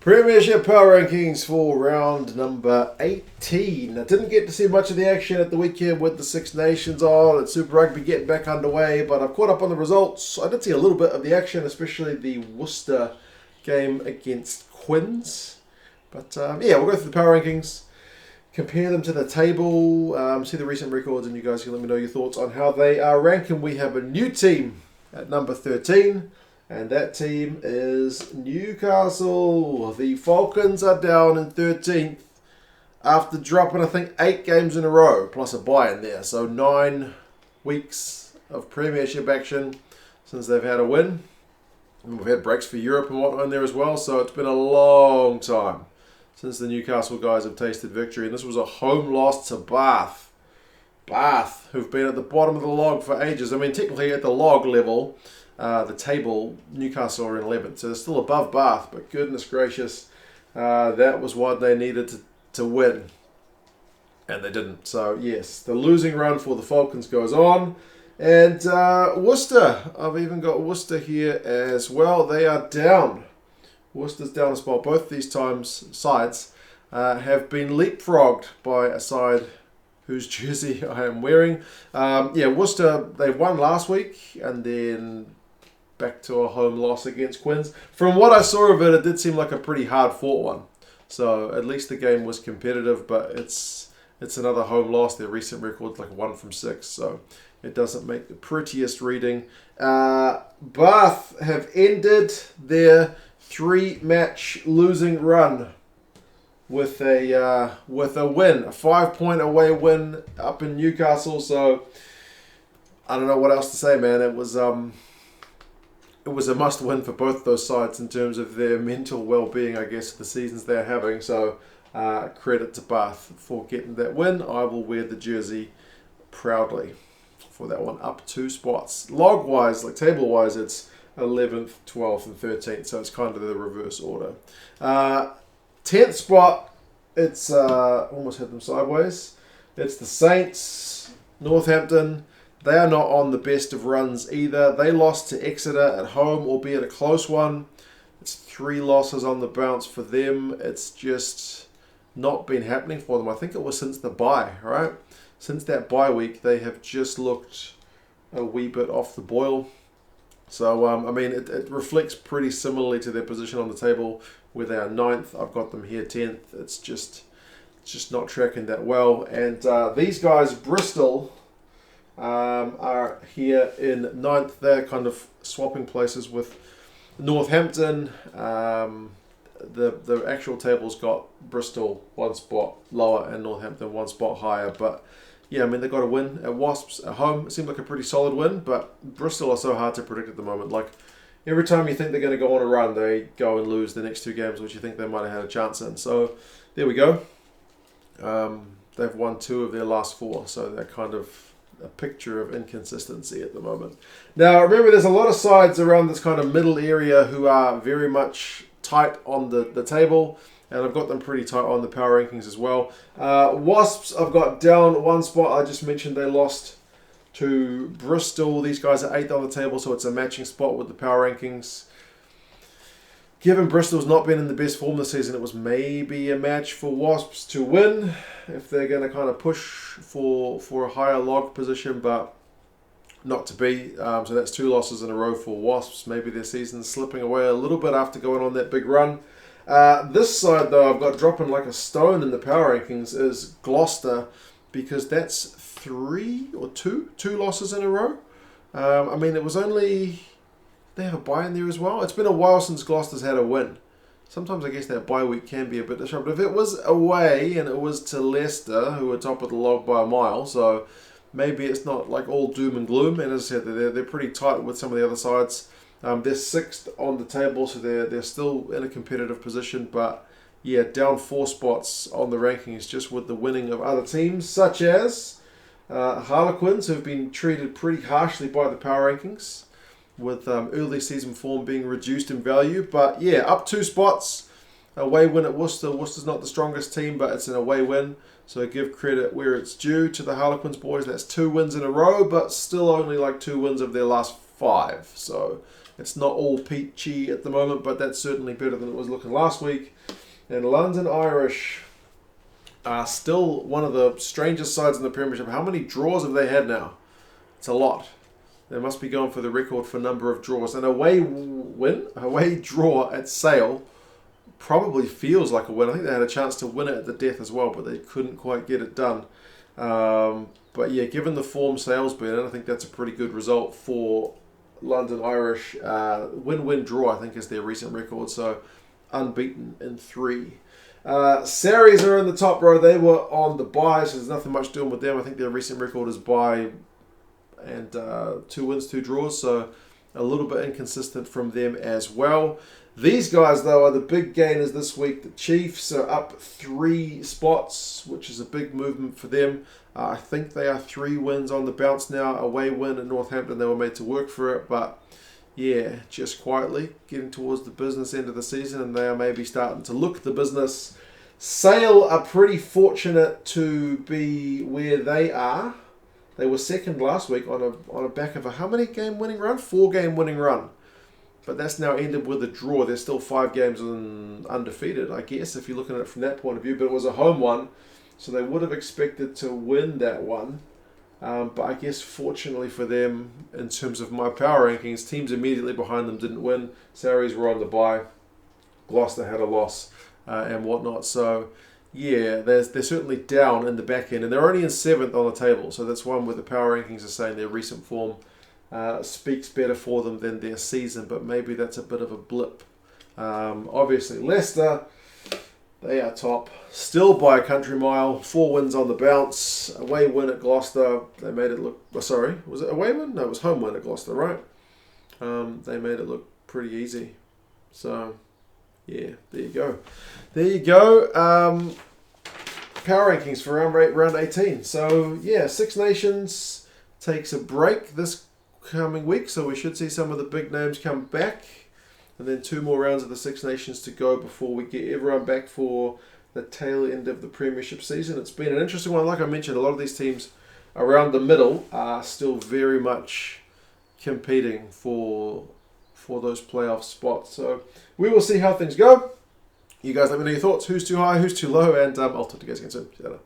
Premiership Power Rankings for round number 18. I didn't get to see much of the action at the weekend with the Six Nations on and Super Rugby getting back underway, but I've caught up on the results. I did see a little bit of the action, especially the Worcester game against Quins. But yeah, we'll go through the Power Rankings, compare them to the table, see the recent records, and you guys can let me know your thoughts on how they are ranking. We have a new team at number 13. And that team is Newcastle. The Falcons are down in 13th after dropping, I think, 8 games in a row, plus a bye in there. So 9 weeks of Premiership action since they've had a win. And we've had breaks for Europe and whatnot in there as well. So it's been a long time since the Newcastle guys have tasted victory. And this was a home loss to Bath. Bath, who've been at the bottom of the log for ages. I mean, technically at the log level, the table, Newcastle are in 11th, so they're still above Bath, but goodness gracious, that was what they needed to win, and they didn't. So yes, the losing run for the Falcons goes on, and Worcester, I've even got Worcester here as well. They are down. Worcester's down a spot. Both these sides have been leapfrogged by a side whose jersey I am wearing. Yeah, Worcester, they won last week, and then back to a home loss against Quins. From what I saw of it, it did seem like a pretty hard-fought one. So at least the game was competitive, but it's another home loss. Their recent record's like 1 from 6, so it doesn't make the prettiest reading. Bath have ended their 3-match losing run with a win, a 5-point away win up in Newcastle. So I don't know what else to say, man. It was a must-win for both those sides in terms of their mental well-being, I guess, the seasons they're having. So credit to Bath for getting that win. I will wear the jersey proudly for that one. Up 2 spots. Log-wise, like table-wise, it's 11th, 12th, and 13th. So it's kind of the reverse order. 10th spot, it's almost had them sideways. It's the Saints, Northampton. They are not on the best of runs either. They lost to Exeter at home, albeit a close one. It's 3 losses on the bounce for them. It's just not been happening for them. I think it was since the bye, right? Since that bye week, they have just looked a wee bit off the boil. So, I mean, it reflects pretty similarly to their position on the table, where they are 9th. I've got them here 10th. It's just not tracking that well. And these guys, Bristol, are here in 9th. They're kind of swapping places with Northampton. The actual table's got Bristol 1 spot lower and Northampton 1 spot higher. But yeah, I mean, they got a win at Wasps at home. It seemed like a pretty solid win, but Bristol are so hard to predict at the moment. Like, every time you think they're going to go on a run, they go and lose the next 2 games, which you think they might have had a chance in. So there we go. They've won 2 of their last 4, so they're kind of a picture of inconsistency at the moment. Now, remember, there's a lot of sides around this kind of middle area who are very much tight on the table, and I've got them pretty tight on the power rankings as well. Wasps, I've got down 1 spot. I just mentioned they lost to Bristol. These guys are 8th on the table, so it's a matching spot with the power rankings. Given Bristol's not been in the best form this season, it was maybe a match for Wasps to win if they're going to kind of push for a higher log position, but not to be. So that's 2 losses in a row for Wasps. Maybe their season's slipping away a little bit after going on that big run. This side, though, I've got dropping like a stone in the power rankings is Gloucester, because that's 3 or 2 losses in a row. I mean, it was only... They have a bye in there as well. It's been a while since Gloucester's had a win. Sometimes I guess that bye week can be a bit disruptive. If it was away and it was to Leicester, who are top of the log by a mile, so maybe it's not like all doom and gloom. And as I said, they're pretty tight with some of the other sides. They're 6th on the table, so they're still in a competitive position. But yeah, down 4 spots on the rankings just with the winning of other teams, such as Harlequins, who've been treated pretty harshly by the power rankings, with early season form being reduced in value. But yeah, up 2 spots. Away win at Worcester. Worcester's not the strongest team, but it's an away win. So give credit where it's due to the Harlequins boys. That's 2 wins in a row, but still only like 2 wins of their last 5. So It's not all peachy at the moment, but that's certainly better than it was looking last week. And London Irish are still one of the strangest sides in the Premiership. How many draws have they had now? It's a lot. They must be going for the record for number of draws. An away draw at Sale probably feels like a win. I think they had a chance to win it at the death as well, but they couldn't quite get it done. But yeah, given the form Sale's been in, I think that's a pretty good result for London Irish. Win-win draw, I think, is their recent record. So unbeaten in 3. Saracens are in the top row. They were on the bye, so there's nothing much doing with them. I think their recent record is bye and 2 wins, 2 draws. So a little bit inconsistent from them as well. These guys, though, are the big gainers this week. The Chiefs are up 3 spots, which is a big movement for them. I think they are 3 wins on the bounce now. Away win at Northampton, they were made to work for it. But, yeah, just quietly getting towards the business end of the season, and they are maybe starting to look the business. Sale are pretty fortunate to be where they are. They were second last week on a back of a how many game winning run? 4 game winning run. But that's now ended with a draw. They're still 5 games undefeated, I guess, if you're looking at it from that point of view. But it was a home one, so they would have expected to win that one. But I guess fortunately for them, in terms of my power rankings, teams immediately behind them didn't win. Saracens were on the bye. Gloucester had a loss and whatnot. So, yeah, they're certainly down in the back end. And they're only in 7th on the table. So that's one where the power rankings are saying their recent form speaks better for them than their season, but maybe that's a bit of a blip. Obviously, Leicester, they are top, still by a country mile. 4 wins on the bounce. Away win at Gloucester. They made it look. Sorry, was it away win? No, it was home win at Gloucester, right? They made it look pretty easy. So, yeah, there you go. There you go. Power rankings for round 18. So, yeah, Six Nations takes a break this coming week, so we should see some of the big names come back, and then 2 more rounds of the Six Nations to go before we get everyone back for the tail end of the Premiership season. It's been an interesting one. Like I mentioned, a lot of these teams around the middle are still very much competing for those playoff spots. So we will see how things go. You guys let me know your thoughts. Who's too high, who's too low, and I'll talk to you guys again soon. See you later.